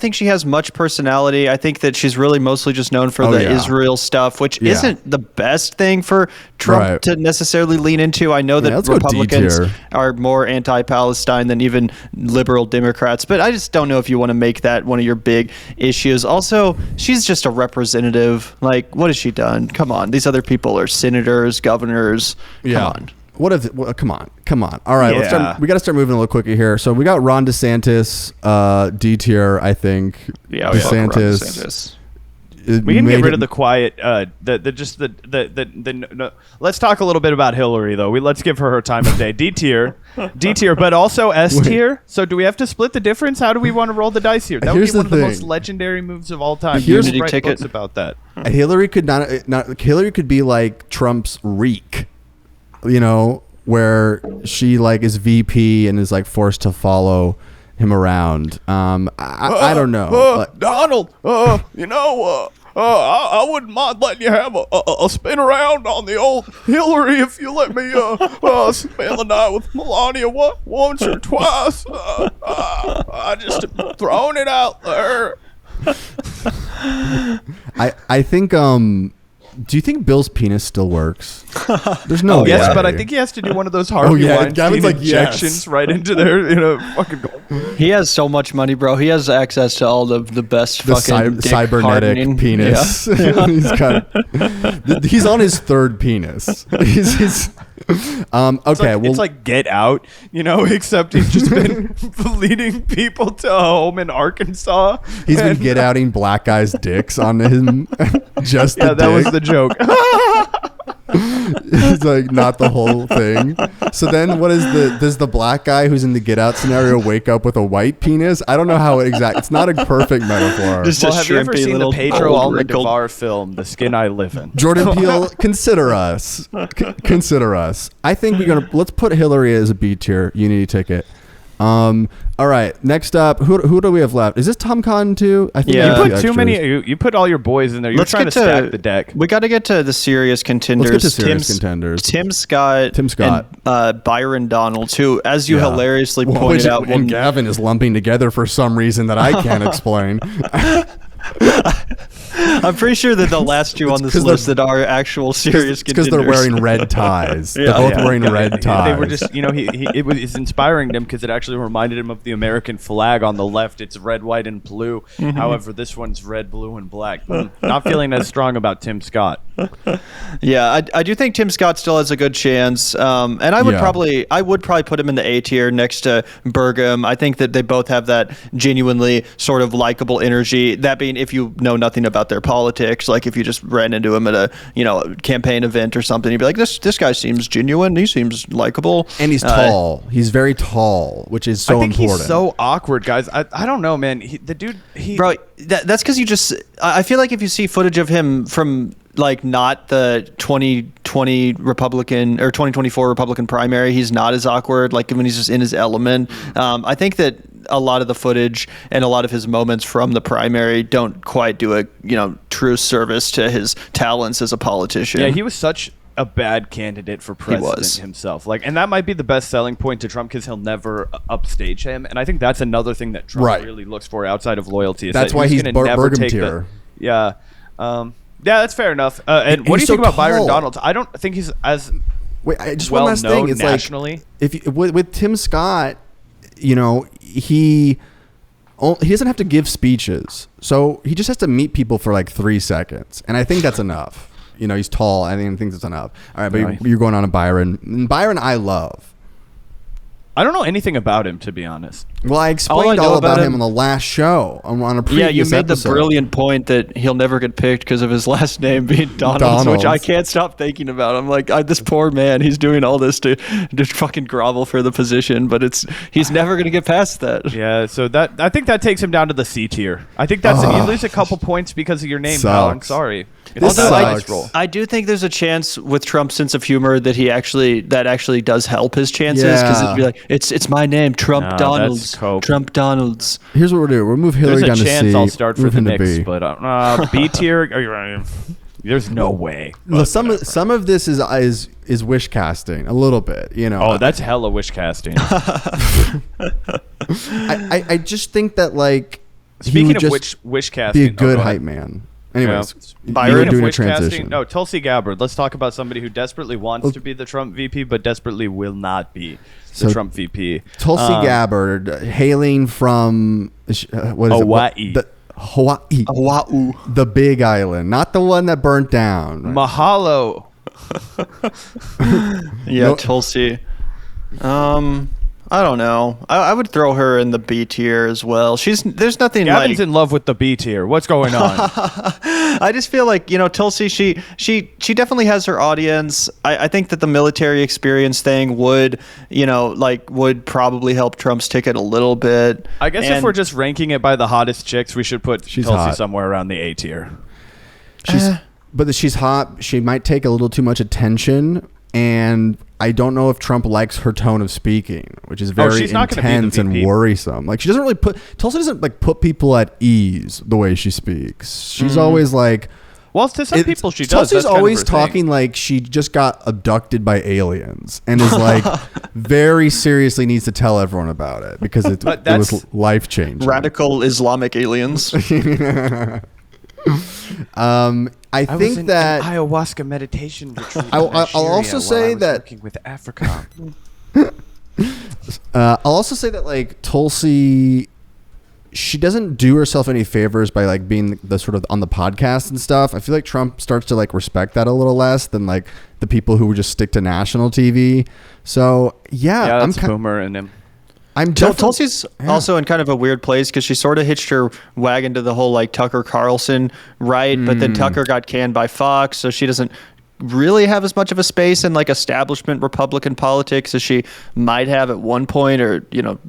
think she has much personality. I think that she's really mostly just known for Israel stuff, which isn't the best thing for Trump to necessarily lean into. I know that Republicans are more anti-Palestine than even liberal Democrats, but I just don't know if you want to make that one of your big issues. Also, she's just a representative. Like, what has she done? Come on. These other people are senators, governors. Come on. Come on. All right, we got to start moving a little quicker here. So we got Ron DeSantis, D tier, I think. Yeah, DeSantis. We can get rid of the quiet. Let's talk a little bit about Hillary, though. Let's give her time of day. D tier, but also S tier. So do we have to split the difference? How do we want to roll the dice here? That would be one of the most legendary moves of all time. Here's the ticket about that. Hillary could Hillary could be like Trump's reek. where she like is VP and is like forced to follow him around. I don't know. Donald, I wouldn't mind letting you have a spin around on the old Hillary if you let me spend the night with Melania once or twice. I just throwing it out there. I think do you think Bill's penis still works? There's no way. Yes, but I think he has to do one of those Harvey Weinstein like, injections right into there. Fucking. He has so much money, bro. He has access to all the best fucking dick cybernetic hardening. penis. Yeah. he's on his third penis. He's okay. It's like Get Out, except he's just been leading people to a home in Arkansas. He's been get outing black guys' dicks on him. Just the that was dick. the joke. It's like not the whole thing. So then does the black guy who's in the Get Out scenario wake up with a white penis? I don't know how it's not a perfect metaphor. Just Well, a have you ever shrimpy seen the little Pedro old wrinkled- Almodovar film, The Skin I Live In? Jordan Peele, consider us. Consider us. I think let's put Hillary as a B tier Unity ticket. All right. Next up, who do we have left? Is this Tom Cotton too? I think Yeah. You we have put two too extras. many. You put all your boys in there. You're trying to stack the deck. We got to get to the serious contenders. Let's get to serious contenders. Tim Scott. And, Byron Donalds, who, as you hilariously pointed out, and Gavin is lumping together for some reason that I can't explain. I'm pretty sure that the last two on this list that are actual serious because contenders. they're wearing red ties. Yeah. They're both wearing red ties. They were just, it was inspiring them because it actually reminded him of the American flag. On the left, it's red, white, and blue. Mm-hmm. However, this one's red, blue, and black. Not feeling as strong about Tim Scott. Yeah, I do think Tim Scott still has a good chance, and I would probably put him in the A tier next to Burgum. I think that they both have that genuinely sort of likable energy. That being, if you know nothing about their politics, like if you just ran into him at a campaign event or something, you'd be like, this guy seems genuine. He seems likable, and he's tall. He's very tall, which is so I think important. He's so awkward, guys. I don't know, man. Bro, that's because you just. I feel like if you see footage of him from like not the 2020 Republican or 2024 Republican primary, he's not as awkward. Like when he's just in his element. I think that a lot of the footage and a lot of his moments from the primary don't quite do a true service to his talents as a politician. Yeah, he was such a bad candidate for president himself. And that might be the best selling point to Trump because he'll never upstage him. And I think that's another thing that Trump really looks for outside of loyalty. Is that's that why he's going to never Burgum take tier. Yeah, that's fair enough. And what do you think about Byron Donalds? I don't think he's as just well one last known thing. It's nationally. Like with Tim Scott, he doesn't have to give speeches, so he just has to meet people for like 3 seconds, and I think that's enough. He's tall. I think that's enough. All right, but you're going on to Byron. And Byron, I love. I don't know anything about him, to be honest. Well, I explained all about him on the last show on a previous Yeah, you made episode. the brilliant point that he'll never get picked because of his last name being Donalds, which I can't stop thinking about. I'm like, this poor man, he's doing all this to just fucking grovel for the position, but he's never going to get past that. Yeah, so I think that takes him down to the C tier. I think that's you lose a couple points because of your name, pal. I'm sorry. I do think there's a chance with Trump's sense of humor that that actually does help his chances because it'd be like, it's my name, Trump Donalds. Trump Donalds. Here's what we'll do. We'll move Hillary down to C. There's a chance I'll start for the Knicks, B. but B tier. There's no way. Well, some of this is wish casting a little bit. Oh, that's hella wish casting. I just think that speaking of wish casting, be a good hype man. Anyways, Byron doing a wish transition. casting. No, Tulsi Gabbard. Let's talk about somebody who desperately wants to be the Trump VP, but desperately will not be the Trump VP. Tulsi Gabbard, hailing from what is Hawaii. Hawaii. Oahu. The Big Island, not the one that burnt down. Right? Mahalo. Tulsi. I don't know. I would throw her in the B tier as well. There's nothing Gavin's in love with the B tier. What's going on? I just feel like, Tulsi, she definitely has her audience. I think that the military experience thing would probably help Trump's ticket a little bit. I guess if we're just ranking it by the hottest chicks, we should put Tulsi hot. somewhere around the A tier. But she's hot. She might take a little too much attention. and I don't know if Trump likes her tone of speaking, which is very she's not gonna be the intense and VP. worrisome. Like she doesn't really Tulsi doesn't like put people at ease the way she speaks. She's always like, Well, to some people she does. Tulsi's That's kind of always her thing. talking like she just got abducted by aliens and is like very seriously needs to tell everyone about it because it was life changing. Radical Islamic aliens. I think was that an ayahuasca meditation retreat. I'll in Nigeria also while say I was that- working with Africa. I'll also say that like Tulsi, she doesn't do herself any favors by like being the sort of on the podcast and stuff. I feel like Trump starts to like respect that a little less than like the people who would just stick to national TV. So Yeah, I'm that's Boomer and him. Tulsi's also in kind of a weird place because she sort of hitched her wagon to the whole like Tucker Carlson right, but then Tucker got canned by Fox, so she doesn't really have as much of a space in like establishment Republican politics as she might have at one point, or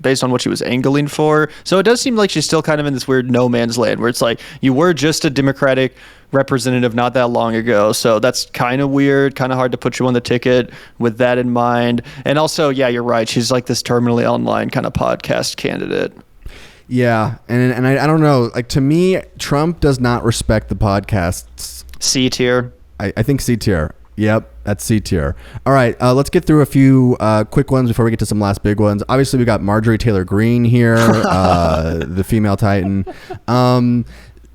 based on what she was angling for. So it does seem like she's still kind of in this weird no man's land where it's like you were just a Democratic representative not that long ago, so that's kind of weird, kind of hard to put you on the ticket with that in mind. And also, yeah, you're right, she's like this terminally online kind of podcast candidate. Yeah, and I don't know, like to me Trump does not respect the podcasts. C tier. I think C tier. Yep, that's C tier. All right, let's get through a few quick ones before we get to some last big ones. Obviously, we got Marjorie Taylor Greene here, the female titan.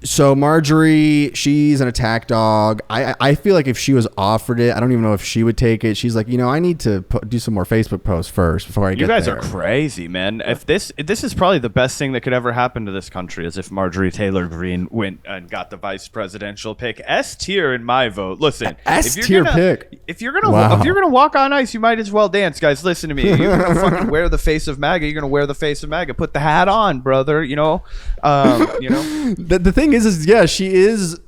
So Marjorie, she's an attack dog. I feel like if she was offered it, I don't even know if she would take it. She's like, I need to do some more Facebook posts first before I get there. You guys are crazy, man. If this is probably the best thing that could ever happen to this country is if Marjorie Taylor Greene went and got the vice presidential pick. S tier in my vote. Listen, S tier pick. If you're gonna walk on ice, you might as well dance, guys. Listen to me. You're gonna fucking wear the face of MAGA. You're gonna wear the face of MAGA. Put the hat on, brother. The thing is yeah, she is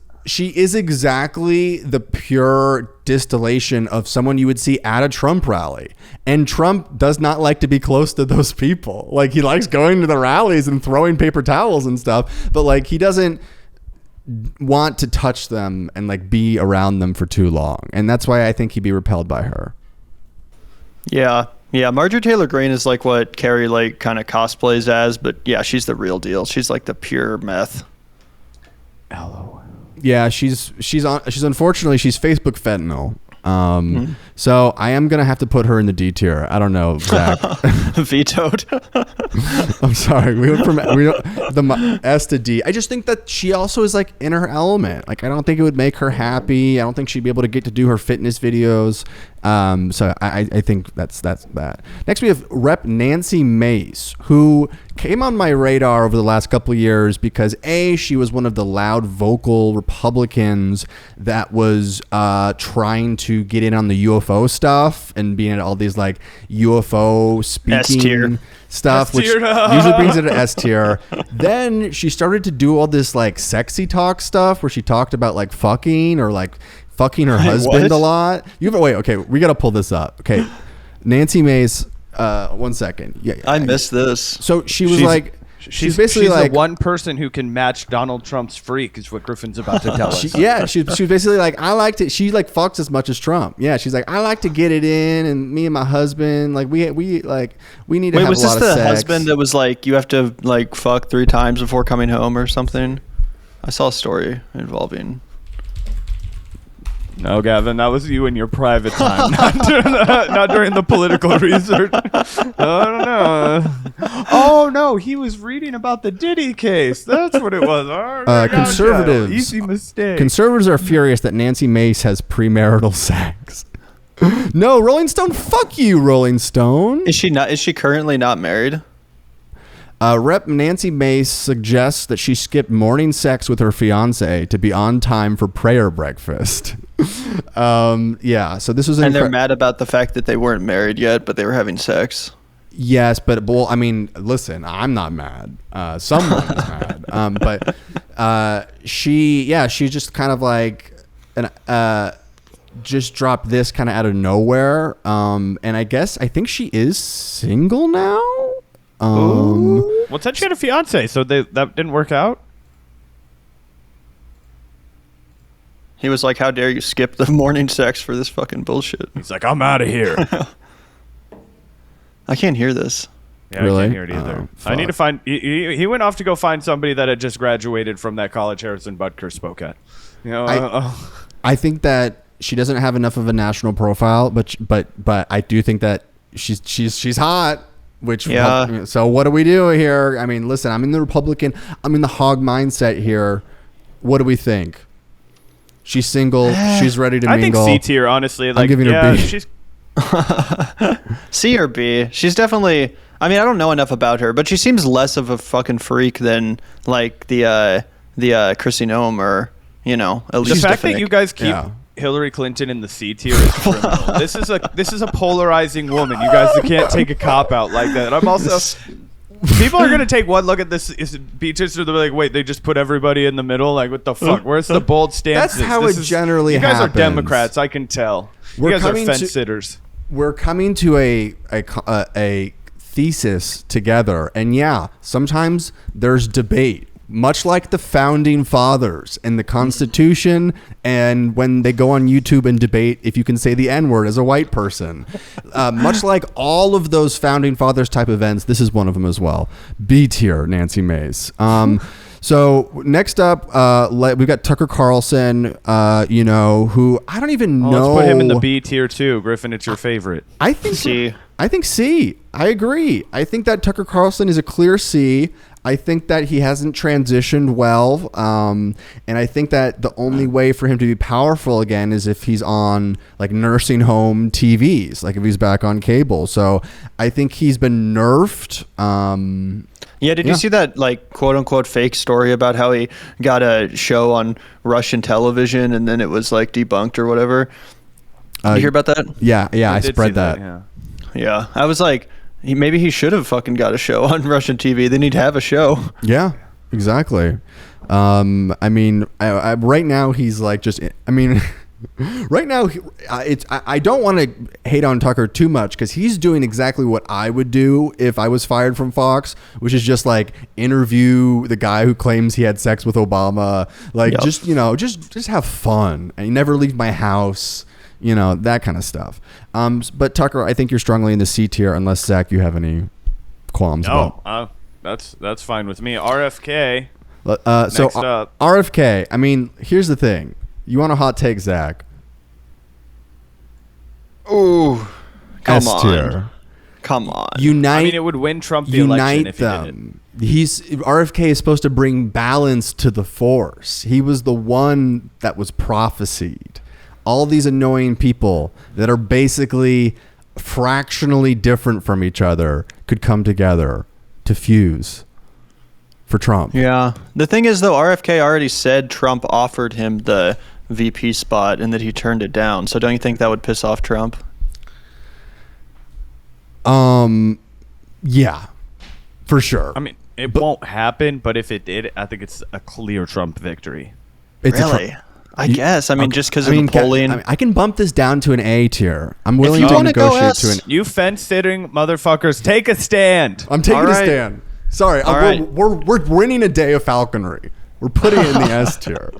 exactly the pure distillation of someone you would see at a Trump rally. And Trump does not like to be close to those people. Like he likes going to the rallies and throwing paper towels and stuff, but like he doesn't want to touch them and like be around them for too long. And that's why I think he'd be repelled by her. Yeah, Marjorie Taylor Greene is like what Carrie like kind of cosplays as, but yeah, she's the real deal. She's like the pure meth. Hello. Yeah, she's unfortunately she's Facebook fentanyl. So I am gonna have to put her in the D tier. I don't know, Zach. Vetoed. I'm sorry. We went from the S to D. I just think that she also is like in her element. Like I don't think it would make her happy. I don't think she'd be able to get to do her fitness videos. So I think that's that. Next we have Rep Nancy Mace, who came on my radar over the last couple of years because she was one of the loud vocal Republicans that was trying to get in on the UFO stuff and being at all these like UFO speaking S-tier stuff, which usually brings it to S tier. Then she started to do all this like sexy talk stuff where she talked about like fucking or like fucking her husband a lot. Wait, okay, we got to pull this up. Okay, Nancy Mace, 1 second. Yeah, I missed this. So she's basically the like one person who can match Donald Trump's freak is what Griffin's about to tell us. She was basically like, I like to. She like fucks as much as Trump. Yeah, she's like, I like to get it in, and me and my husband, like we need to have a lot of sex. Was this the husband that was like, you have to like fuck 3 times before coming home or something? I saw a story involving. No, Gavin, that was you in your private time, not during the political research. I don't know. Oh no, he was reading about the Diddy case. That's what it was. Conservatives. Easy mistake. Conservatives are furious that Nancy Mace has premarital sex. No, Rolling Stone. Fuck you, Rolling Stone. Is she currently not married? Rep Nancy Mace suggests that she skipped morning sex with her fiance to be on time for prayer breakfast. Yeah, so this was and they're mad about the fact that they weren't married yet, but they were having sex. Yes, but well, I mean, listen, I'm not mad. Someone is mad. But she just kind of like just dropped this kind of out of nowhere. And I think she is single now. Well, said she had a fiance, so that didn't work out. He was like, "How dare you skip the morning sex for this fucking bullshit?" He's like, I'm out of here. I can't hear this. Yeah, Really? I can't hear it either. Oh, I need to fuck. find. He went off to go find somebody that had just graduated from that college Harrison Butker spoke at. You know, I think that she doesn't have enough of a national profile, but I do think that she's hot. Which Yeah. So what do we do here? I mean, listen, I'm in the hog mindset here. What do we think? She's single. She's ready to I think mingle. C tier, honestly. Like, giving her yeah, B. she's. C or B? She's definitely. I mean, I don't know enough about her, but she seems less of a fucking freak than like the Chrissy Noem or Elise. The fact that Stefanik. you guys keep Yeah. Hillary Clinton in the C tier is criminal. This is a polarizing woman. You guys can't take a cop out like that. I'm also. People are gonna take one look at this beaches and they're like, wait, they just put everybody in the middle. Like, what the fuck? Where's the bold stance? That's how it generally You guys happens. are Democrats, I can tell. We're You guys are coming fence to- sitters. We're coming to a thesis together, and yeah, sometimes there's debate, much like the founding fathers and the Constitution, and when they go on YouTube and debate if you can say the N-word as a white person. Much like all of those founding fathers type events, this is one of them as well. B tier, Nancy Mace. So next up, we've got Tucker Carlson, who I don't even know. Let's put him in the B tier too. Griffin, it's your favorite. I think C. I think C. I agree. I think that Tucker Carlson is a clear C. I think that he hasn't transitioned well. And I think that the only way for him to be powerful again is if he's on like nursing home TVs, like if he's back on cable. So I think he's been nerfed. Yeah, did you see that like quote unquote fake story about how he got a show on Russian television and then it was like debunked or whatever? Did you hear about that? Yeah, I did spread see that. Yeah, I was like, maybe he should have fucking got a show on Russian TV. They need to have a show. Yeah, exactly. I mean, right now he's like just. I mean, right now I don't want to hate on Tucker too much because he's doing exactly what I would do if I was fired from Fox, which is just like interview the guy who claims he had sex with Obama, like Yep. just have fun and never leave my house. That kind of stuff. But Tucker, I think you're strongly in the C tier, unless Zach, you have any qualms about. That's fine with me. RFK. So Next up. RFK. I mean, here's the thing. You want a hot take, Zach? Ooh, come S on. tier. Come on. Unite. I mean, it would win Trump the election Unite if he did it. them. RFK is supposed to bring balance to the force. He was the one that was prophesied. All these annoying people that are basically fractionally different from each other could come together to fuse for Trump. Yeah. The thing is, though, RFK already said Trump offered him the VP spot and that he turned it down. So don't you think that would piss off Trump? Yeah, for sure. I mean, it won't happen, but if it did, I think it's a clear Trump victory. It's a Really? I guess. I mean, just because of the ca- polling. I can bump this down to an A tier. I'm willing you to wanna go negotiate S- to an. You fence-sitting motherfuckers, take a stand. I'm taking All a right. stand. Sorry, All we're right. winning a day of falconry. We're putting it in the S tier.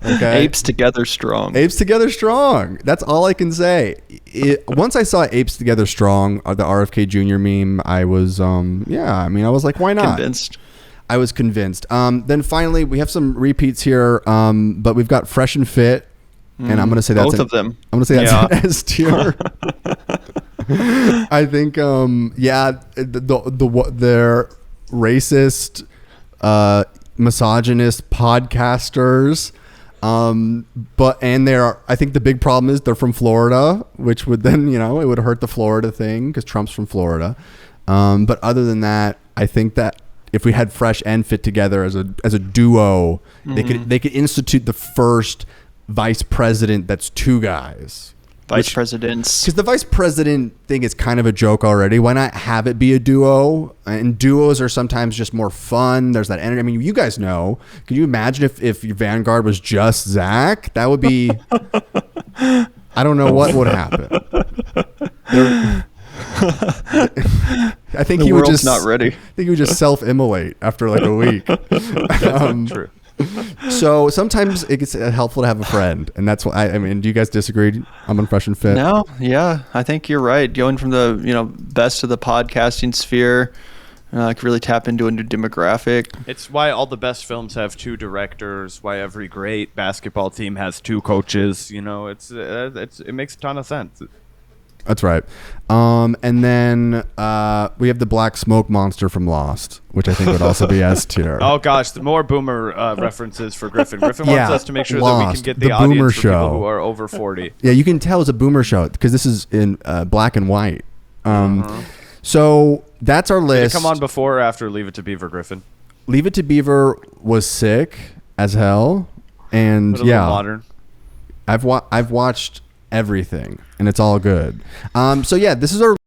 Okay. Apes together strong. Apes Together Strong. That's all I can say. Once I saw Apes Together Strong, the RFK Jr. meme, I was, I was like, why not? Convinced. I was convinced. Then finally, we have some repeats here, but we've got Fresh and Fit, and I'm going to say that's Both of them. I'm going to say that's Yeah. an S tier. I think, they're racist, misogynist podcasters. I think the big problem is they're from Florida, which would then, it would hurt the Florida thing because Trump's from Florida. But other than that, I think that if we had Fresh and Fit together as a duo, they could institute the first vice president that's two guys. Vice presidents. Because the vice president thing is kind of a joke already. Why not have it be a duo? And duos are sometimes just more fun. There's that energy. I mean, you guys know. Could you imagine if your Vanguard was just Zach? That would be... I don't know what would happen. I think The he would world's just not ready. I think he would just self-immolate after like a week. True. So sometimes it's helpful to have a friend, and that's what I mean. Do you guys disagree? I'm on Fresh and Fit. No, yeah, I think you're right. Going from the best of the podcasting sphere, I could really tap into a new demographic. It's why all the best films have 2 directors. Why every great basketball team has 2 coaches. It makes a ton of sense. That's right. And then we have the black smoke monster from Lost, which I think would also be S tier. Oh gosh, the more boomer references for Griffin. Griffin wants us to make sure that we Lost, can get the the audience boomer for show. people who are over 40. Yeah, you can tell it's a boomer show because this is in black and white. So that's our Did it list. come on before or after Leave It to Beaver, Griffin? Leave It to Beaver was sick as hell, and But a little modern. I've watched everything, and it's all good. So yeah, this is our